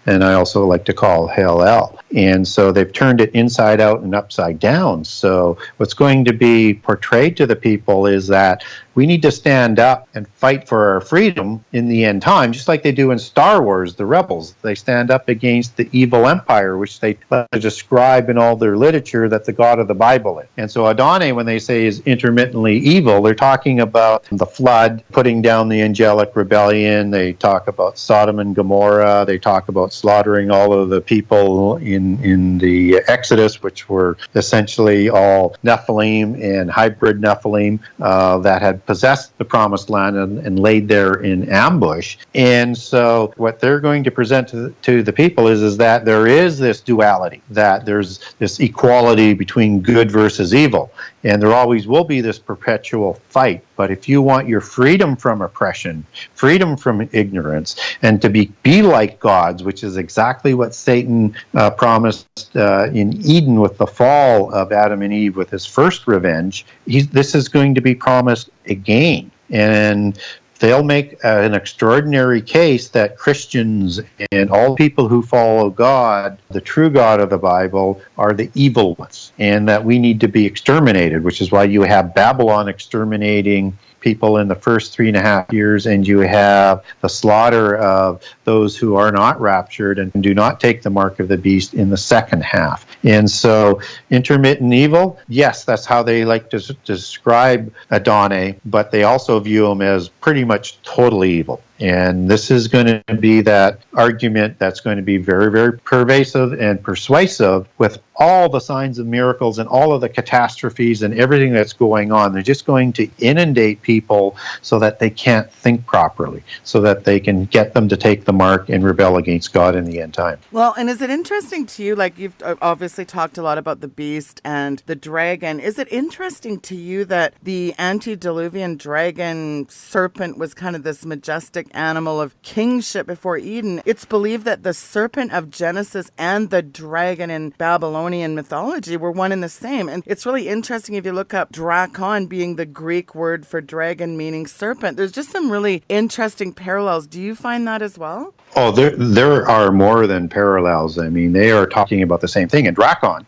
and I also like to call Hell. And so they've turned it inside out and upside down. So what's going to be portrayed to the people is that we need to stand up and fight for our freedom in the end time, just like they do in Star Wars, the rebels. They stand up against the evil empire, which they describe in all their literature that the God of the Bible is. And so Adonai, when they say is intermittently evil, they're talking about the flood, putting down the angelic rebellion. They talk about Sodom and Gomorrah. They talk about slaughtering all of the people in the Exodus, which were essentially all Nephilim and hybrid Nephilim that had possessed the promised land and laid there in ambush. And so what they're going to present to the people is that there is this duality, that there's this equality between good versus evil. And there always will be this perpetual fight. But if you want your freedom from oppression, freedom from ignorance, and to be like gods, which is exactly what Satan promised in Eden with the fall of Adam and Eve with his first revenge, this is going to be promised again. And they'll make an extraordinary case that Christians and all people who follow God, the true God of the Bible, are the evil ones, and that we need to be exterminated, which is why you have Babylon exterminating people in the first 3.5 years, and you have the slaughter of those who are not raptured and do not take the mark of the beast in the second half. And so intermittent evil, yes, that's how they like to describe Adonai, but they also view him as pretty much totally evil. And this is going to be that argument that's going to be very, very pervasive and persuasive with all the signs of miracles and all of the catastrophes and everything that's going on. They're just going to inundate people so that they can't think properly, so that they can get them to take the mark and rebel against God in the end time. Well, and is it interesting to you, like you've obviously talked a lot about the beast and the dragon, is it interesting to you that the antediluvian dragon serpent was kind of this majestic majestic animal of kingship before Eden. It's believed that the serpent of Genesis and the dragon in Babylonian mythology were one and the same. And it's really interesting if you look up drakon being the Greek word for dragon meaning serpent. There's just some really interesting parallels. Do you find that as well? Oh, there are more than parallels. I mean, they are talking about the same thing. And drakon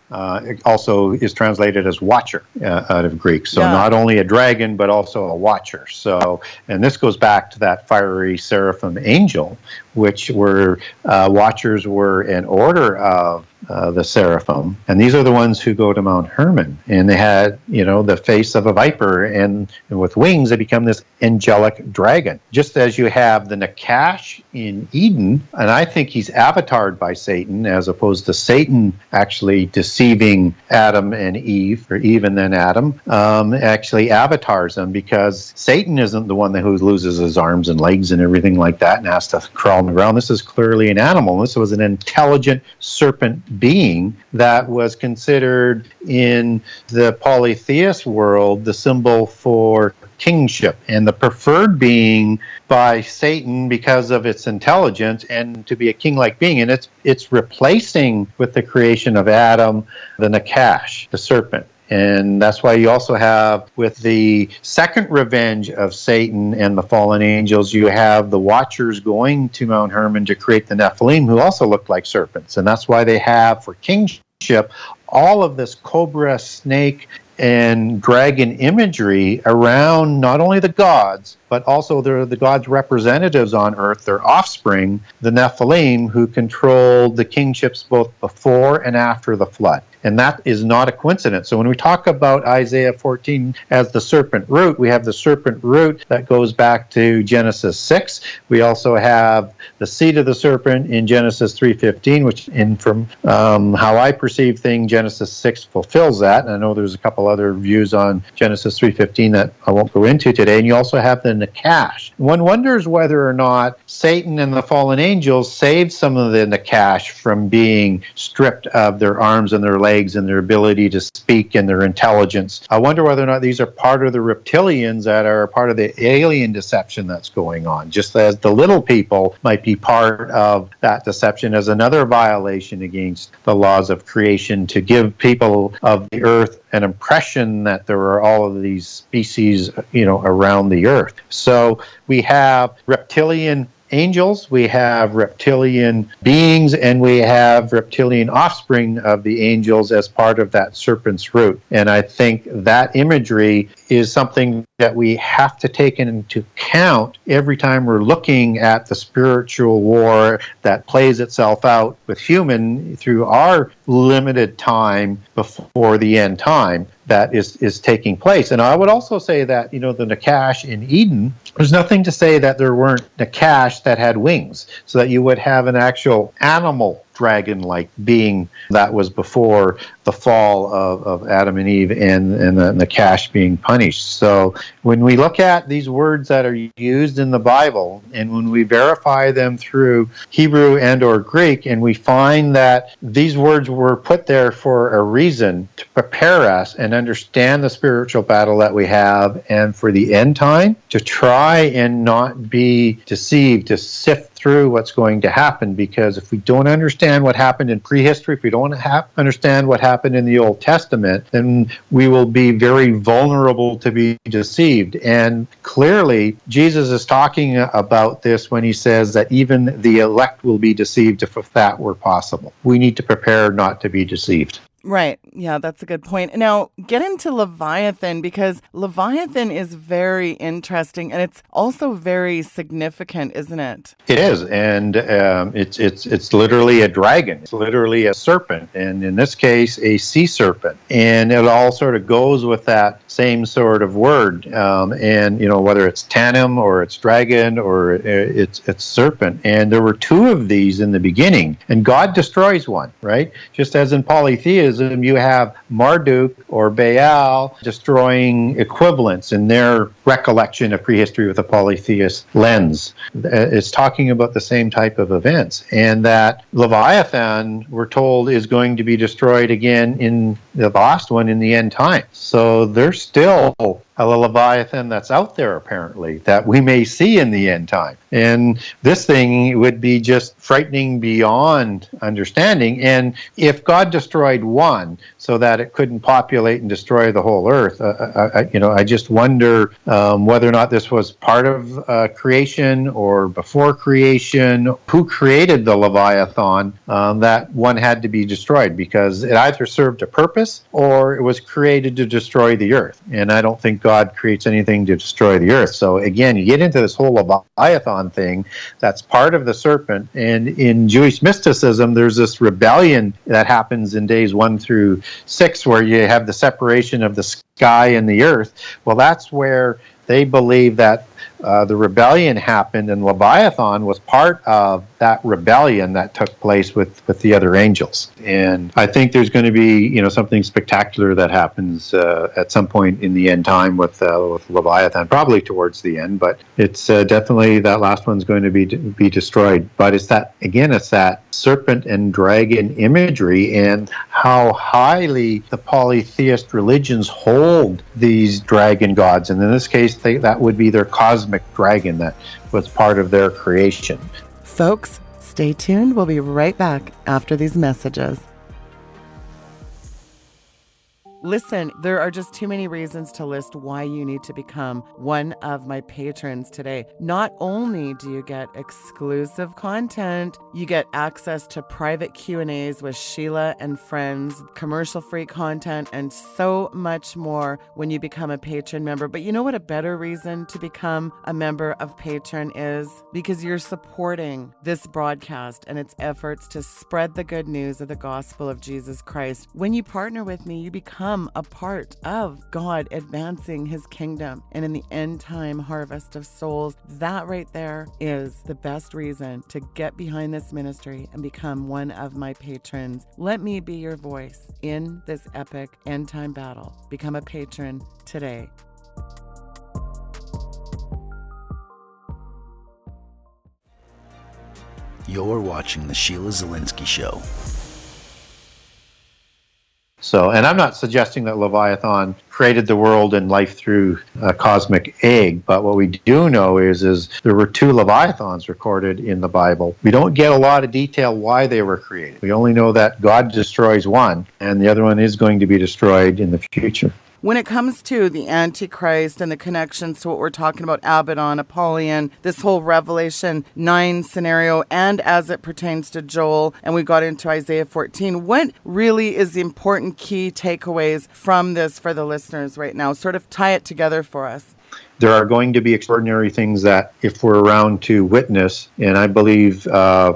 also is translated as watcher out of Greek. So not only a dragon, but also a watcher. So, and this goes back to that fiery seraphim angel, which were watchers were an order of the seraphim, and these are the ones who go to Mount Hermon, and they had, the face of a viper, and with wings they become this angelic dragon. Just as you have the Nakash in Eden, and I think he's avatared by Satan, as opposed to Satan actually deceiving Adam and Eve, or Eve and then Adam, actually avatars them, because Satan isn't the one who loses his arms and legs and everything like that and has to crawl on the ground. This is clearly an animal. This was an intelligent serpent being that was considered in the polytheist world the symbol for kingship and the preferred being by Satan because of its intelligence and to be a king-like being. And it's replacing with the creation of Adam, the Nakash, the serpent. And that's why you also have, with the second revenge of Satan and the fallen angels, you have the Watchers going to Mount Hermon to create the Nephilim, who also look like serpents. And that's why they have, for kingship, all of this cobra, snake, and dragon imagery around not only the gods, but also the gods' representatives on earth, their offspring, the Nephilim, who controlled the kingships both before and after the flood. And that is not a coincidence. So when we talk about Isaiah 14 as the serpent root, we have the serpent root that goes back to Genesis 6. We also have the seed of the serpent in Genesis 3:15, which, from how I perceive things, Genesis 6 fulfills that. And I know there's a couple other views on Genesis 3:15 that I won't go into today. And you also have the Nakash. One wonders whether or not Satan and the fallen angels saved some of the Nakash from being stripped of their arms and their legs and their ability to speak and their intelligence. I wonder whether or not these are part of the reptilians that are part of the alien deception that's going on, just as the little people might be part of that deception as another violation against the laws of creation, to give people of the earth an impression that there are all of these species, around the earth. So we have reptilian angels, we have reptilian beings, and we have reptilian offspring of the angels as part of that serpent's root. And I think that imagery is something that we have to take into account every time we're looking at the spiritual war that plays itself out with human through our limited time before the end time that is taking place. And I would also say that, the Nakash in Eden, there's nothing to say that there weren't Nakash that had wings, so that you would have an actual animal dragon-like being that was before the fall of Adam and Eve and the Nakash being punished. So when we look at these words that are used in the Bible, and when we verify them through Hebrew and or Greek, and we find that these words were put there for a reason, to prepare us and understand the spiritual battle that we have, and for the end time, to try and not be deceived, to sift through what's going to happen. Because if we don't understand what happened in prehistory, if we don't understand what happened in the Old Testament, then we will be very vulnerable to be deceived. And clearly, Jesus is talking about this when he says that even the elect will be deceived if that were possible. We need to prepare not to be deceived. Right. Yeah, that's a good point. Now, get into Leviathan, because Leviathan is very interesting, and it's also very significant, isn't it? It is, and it's literally a dragon. It's literally a serpent, and in this case, a sea serpent. And it all sort of goes with that same sort of word. And whether it's Tanim or it's dragon or it's serpent. And there were two of these in the beginning, and God destroys one, right? Just as in polytheism, you have Marduk or Baal destroying equivalents in their recollection of prehistory with a polytheist lens. It's talking about the same type of events. And that Leviathan, we're told, is going to be destroyed again in the last one in the end time. So there's still a Leviathan that's out there, apparently, that we may see in the end time. And this thing would be just frightening beyond understanding. And if God destroyed one so that it couldn't populate and destroy the whole earth, I just wonder whether or not this was part of creation or before creation. Who created the Leviathan that one had to be destroyed? Because it either served a purpose or it was created to destroy the earth. And I don't think God creates anything to destroy the earth. So again, you get into this whole Leviathan thing that's part of the serpent. And in Jewish mysticism, there's this rebellion that happens in days 1 through 6 where you have the separation of the sky and the earth. Well, that's where they believe that the rebellion happened, and Leviathan was part of that rebellion that took place with the other angels. And I think there's going to be, something spectacular that happens at some point in the end time with Leviathan, probably towards the end. But it's definitely that last one's going to be destroyed. But it's that serpent and dragon imagery and how highly the polytheist religions hold these dragon gods. And in this case, that would be their cosmic dragon that was part of their creation. Folks, stay tuned. We'll be right back after these messages. Listen, there are just too many reasons to list why you need to become one of my patrons today. Not only do you get exclusive content, you get access to private Q&As with Sheila and friends, commercial-free content, and so much more when you become a patron member. But you know what a better reason to become a member of Patron is? Because you're supporting this broadcast and its efforts to spread the good news of the gospel of Jesus Christ. When you partner with me, you become a part of God advancing his kingdom and in the end time harvest of souls. That right there is the best reason to get behind this ministry and become one of my patrons. Let me be your voice in this epic end time battle. Become a patron today. You're watching The Sheila Zilinsky Show. So, and I'm not suggesting that Leviathan created the world and life through a cosmic egg, but what we do know is there were 2 Leviathans recorded in the Bible. We don't get a lot of detail why they were created. We only know that God destroys one, and the other one is going to be destroyed in the future. When it comes to the Antichrist and the connections to what we're talking about, Abaddon, Apollyon, this whole Revelation 9 scenario, and as it pertains to Joel, and we got into Isaiah 14, what really is the important key takeaways from this for the listeners right now? Sort of tie it together for us. There are going to be extraordinary things that, if we're around to witness, and I believe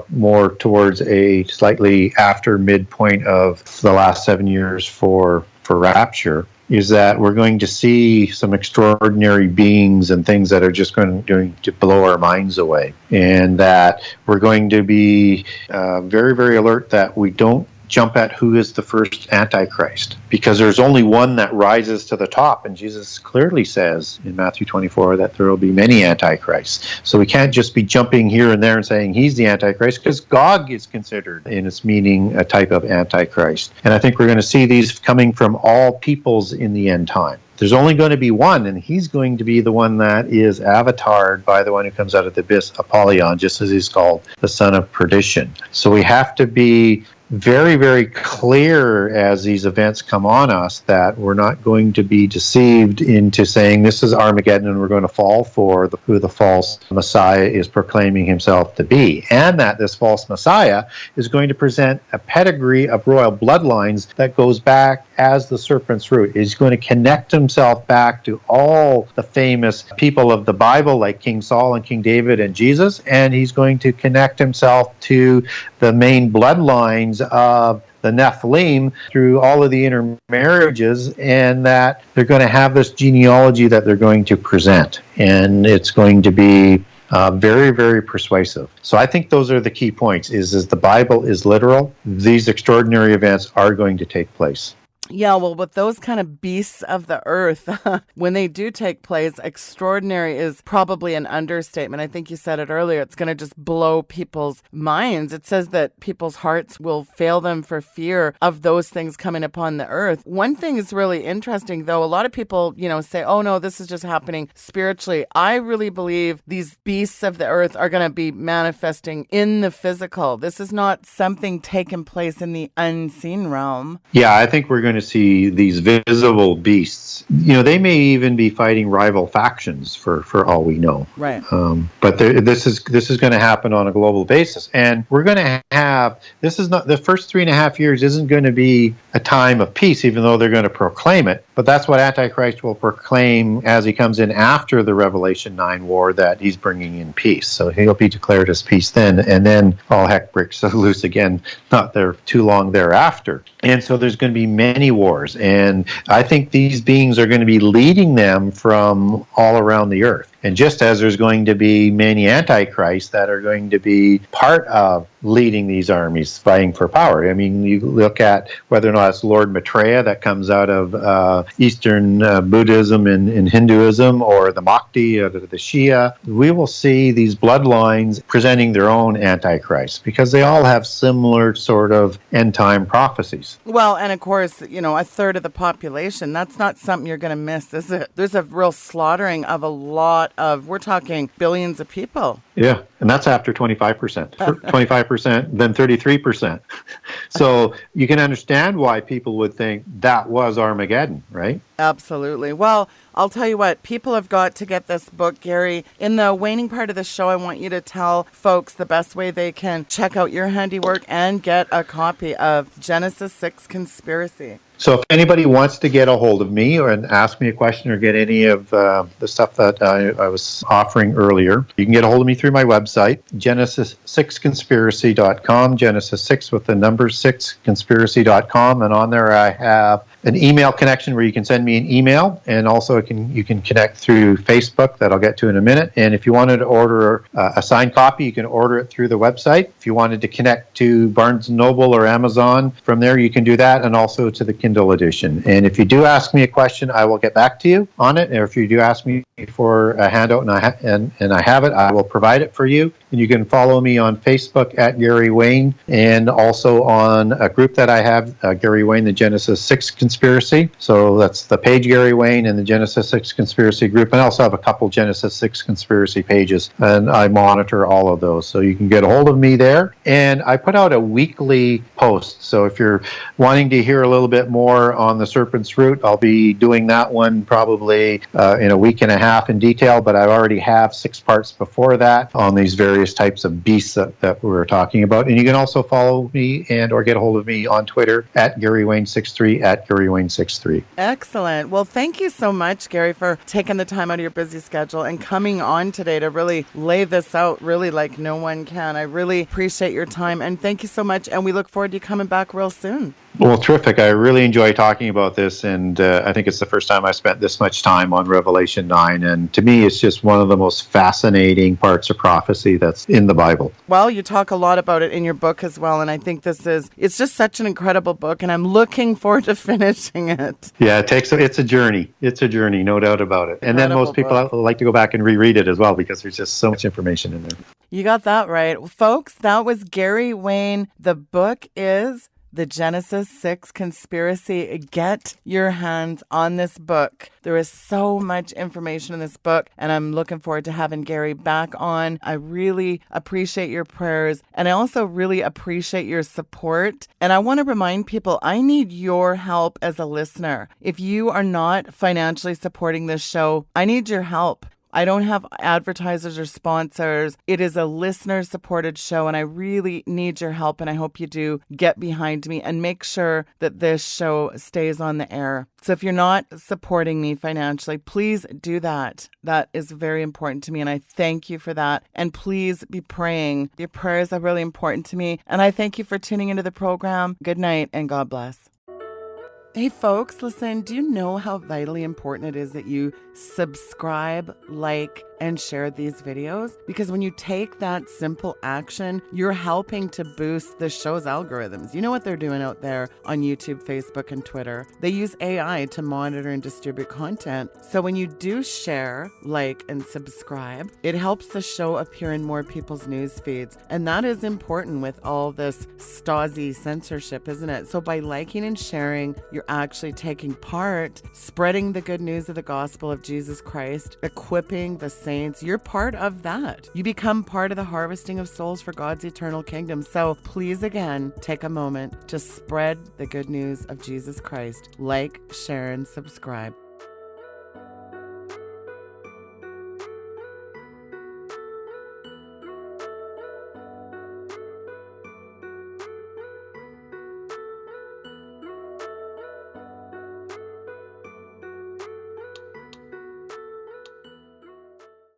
more towards a slightly after midpoint of the last 7 years for rapture, is that we're going to see some extraordinary beings and things that are just going to blow our minds away. And that we're going to be very, very alert that we don't jump at who is the first Antichrist, because there's only one that rises to the top, and Jesus clearly says in Matthew 24 that there will be many Antichrists. So we can't just be jumping here and there and saying he's the Antichrist, because Gog is considered in its meaning a type of Antichrist. And I think we're going to see these coming from all peoples in the end time. There's only going to be one, and he's going to be the one that is avatared by the one who comes out of the abyss, Apollyon, just as he's called the son of perdition. So we have to be very, very clear as these events come on us that we're not going to be deceived into saying this is Armageddon and we're going to fall for who the false Messiah is proclaiming himself to be. And that this false Messiah is going to present a pedigree of royal bloodlines that goes back as the serpent's root. He's going to connect himself back to all the famous people of the Bible like King Saul and King David and Jesus, and he's going to connect himself to the main bloodlines of the Nephilim through all of the intermarriages, and that they're going to have this genealogy that they're going to present, and it's going to be very, very persuasive. So I think those are the key points, is the Bible is literal. These extraordinary events are going to take place. Yeah, well, with those kind of beasts of the earth, when they do take place, extraordinary is probably an understatement. I think you said it earlier. It's going to just blow people's minds. It says that people's hearts will fail them for fear of those things coming upon the earth. One thing is really interesting, though. A lot of people, say, oh, no, this is just happening spiritually. I really believe these beasts of the earth are going to be manifesting in the physical. This is not something taking place in the unseen realm. Yeah, I think we're going to see these visible beasts. They may even be fighting rival factions for all we know. Right. But this is going to happen on a global basis, and we're going to have. This is not the first 3.5 years. Isn't going to be a time of peace, even though they're going to proclaim it. But that's what Antichrist will proclaim as he comes in after the Revelation 9 war, that he's bringing in peace. So he'll be declared as peace then, and then all heck breaks loose again. Not there too long thereafter. And so there's going to be many wars, and I think these beings are going to be leading them from all around the earth. And just as there's going to be many antichrists that are going to be part of leading these armies fighting for power. I mean, you look at whether or not it's Lord Maitreya that comes out of Eastern Buddhism and Hinduism, or the Mahdi or the Shia. We will see these bloodlines presenting their own antichrists because they all have similar sort of end-time prophecies. Well, and of course, a third of the population, that's not something you're going to miss, is it? There's a real slaughtering of a lot of, we're talking billions of people. Yeah, and that's after 25%. 25%, then 33%. So you can understand why people would think that was Armageddon, right? Absolutely. Well, I'll tell you what, people have got to get this book, Gary. In the waning part of the show, I want you to tell folks the best way they can check out your handiwork and get a copy of Genesis 6 Conspiracy. So if anybody wants to get a hold of me or ask me a question or get any of the stuff that I was offering earlier, you can get a hold of me through my website, Genesis6conspiracy.com, Genesis 6 with the number 6 conspiracy.com. And on there I have an email connection where you can send me an email, and also you can connect through Facebook, that I'll get to in a minute. And if you wanted to order a signed copy, you can order it through the website. If you wanted to connect to Barnes & Noble or Amazon from there, you can do that, and also to the Kindle edition. And if you do ask me a question, I will get back to you on it. Or if you do ask me for a handout and I have it, I will provide it for you. And you can follow me on Facebook at Gary Wayne, and also on a group that I have, Gary Wayne, the Genesis 6 Conspiracy. So that's the page Gary Wayne and the Genesis 6 Conspiracy group. And I also have a couple Genesis 6 Conspiracy pages, and I monitor all of those. So you can get a hold of me there. And I put out a weekly post. So if you're wanting to hear a little bit more on the Serpent's Root, I'll be doing that one probably in a week and a half in detail, but I already have 6 parts before that on these various types of beasts that we were talking about. And you can also follow me or get a hold of me on Twitter at GaryWayne63, at GaryWayne63. Excellent. Well, thank you so much, Gary, for taking the time out of your busy schedule and coming on today to really lay this out really like no one can. I really appreciate your time, and thank you so much, and we look forward to you coming back real soon. Well, terrific. I really enjoy talking about this, and I think it's the first time I spent this much time on Revelation 9, and to me, it's just one of the most fascinating parts of prophecy that's in the Bible. Well, you talk a lot about it in your book as well, and I think it's just such an incredible book, and I'm looking forward to finishing it. Yeah, it's a journey. It's a journey, no doubt about it. And then most people like to go back and reread it as well, because there's just so much information in there. You got that right. Folks, that was Gary Wayne. The book is The Genesis 6 Conspiracy. Get your hands on this book. There is so much information in this book, and I'm looking forward to having Gary back on. I really appreciate your prayers, and I also really appreciate your support. And I want to remind people, I need your help as a listener. If you are not financially supporting this show, I need your help. I don't have advertisers or sponsors. It is a listener-supported show, and I really need your help, and I hope you do get behind me and make sure that this show stays on the air. So if you're not supporting me financially, please do that. That is very important to me, and I thank you for that. And please be praying. Your prayers are really important to me, and I thank you for tuning into the program. Good night, and God bless. Hey folks, listen, do you know how vitally important it is that you subscribe, like, and share these videos, because when you take that simple action, you're helping to boost the show's algorithms. You know what they're doing out there on YouTube, Facebook, and Twitter? They use AI to monitor and distribute content. So when you do share, like, and subscribe, it helps the show appear in more people's news feeds. And that is important with all this Stasi censorship, isn't it? So by liking and sharing, you're actually taking part, spreading the good news of the gospel of Jesus Christ, equipping the saints. You're part of that. You become part of the harvesting of souls for God's eternal kingdom. So please, again, take a moment to spread the good news of Jesus Christ. Like, share, and subscribe.